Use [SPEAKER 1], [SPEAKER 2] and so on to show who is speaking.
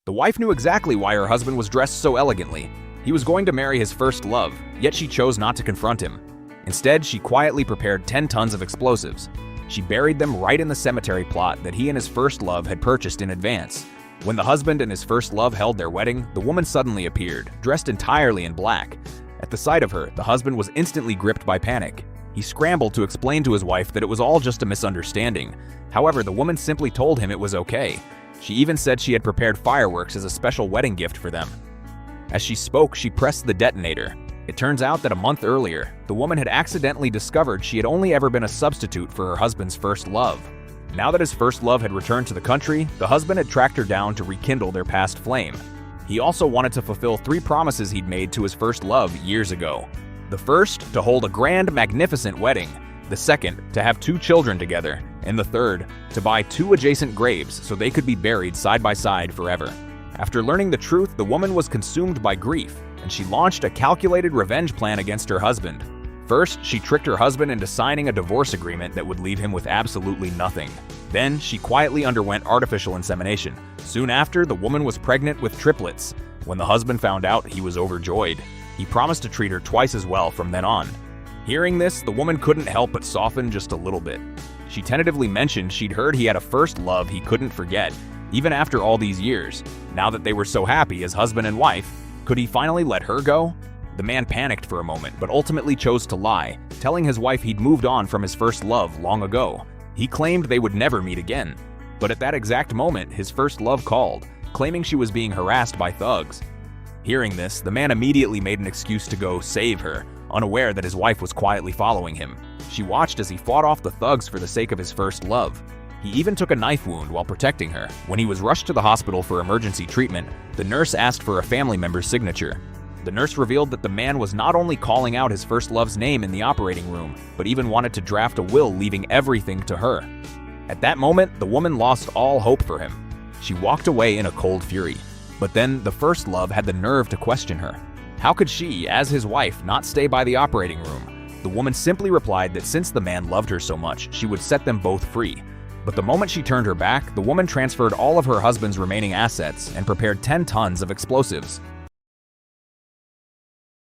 [SPEAKER 1] The wife knew exactly why her husband was dressed so elegantly. He was going to marry his first love, yet she chose not to confront him. Instead, she quietly prepared 10 tons of explosives. She buried them right in the cemetery plot that he and his first love had purchased in advance. When the husband and his first love held their wedding, the woman suddenly appeared, dressed entirely in black. At the sight of her, the husband was instantly gripped by panic. He scrambled to explain to his wife that it was all just a misunderstanding. However, the woman simply told him it was okay. She even said she had prepared fireworks as a special wedding gift for them. As she spoke, she pressed the detonator. It turns out that a month earlier, the woman had accidentally discovered she had only ever been a substitute for her husband's first love. Now that his first love had returned to the country, the husband had tracked her down to rekindle their past flame. He also wanted to fulfill 3 promises he'd made to his first love years ago. The first, to hold a grand, magnificent wedding. The second, to have 2 children together. And the third, to buy 2 adjacent graves so they could be buried side by side forever. After learning the truth, the woman was consumed by grief, and she launched a calculated revenge plan against her husband. First, she tricked her husband into signing a divorce agreement that would leave him with absolutely nothing. Then, she quietly underwent artificial insemination. Soon after, the woman was pregnant with triplets. When the husband found out, he was overjoyed. He promised to treat her twice as well from then on. Hearing this, the woman couldn't help but soften just a little bit. She tentatively mentioned she'd heard he had a first love he couldn't forget, even after all these years. Now that they were so happy as husband and wife, could he finally let her go? The man panicked for a moment, but ultimately chose to lie, telling his wife he'd moved on from his first love long ago. He claimed they would never meet again. But at that exact moment, his first love called, claiming she was being harassed by thugs. Hearing this, the man immediately made an excuse to go save her, unaware that his wife was quietly following him. She watched as he fought off the thugs for the sake of his first love. He even took a knife wound while protecting her. When he was rushed to the hospital for emergency treatment, the nurse asked for a family member's signature. The nurse revealed that the man was not only calling out his first love's name in the operating room, but even wanted to draft a will leaving everything to her. At that moment, the woman lost all hope for him. She walked away in a cold fury. But then, the first love had the nerve to question her. How could she, as his wife, not stay by the operating room? The woman simply replied that since the man loved her so much, she would set them both free. But the moment she turned her back, the woman transferred all of her husband's remaining assets and prepared 10 tons of explosives.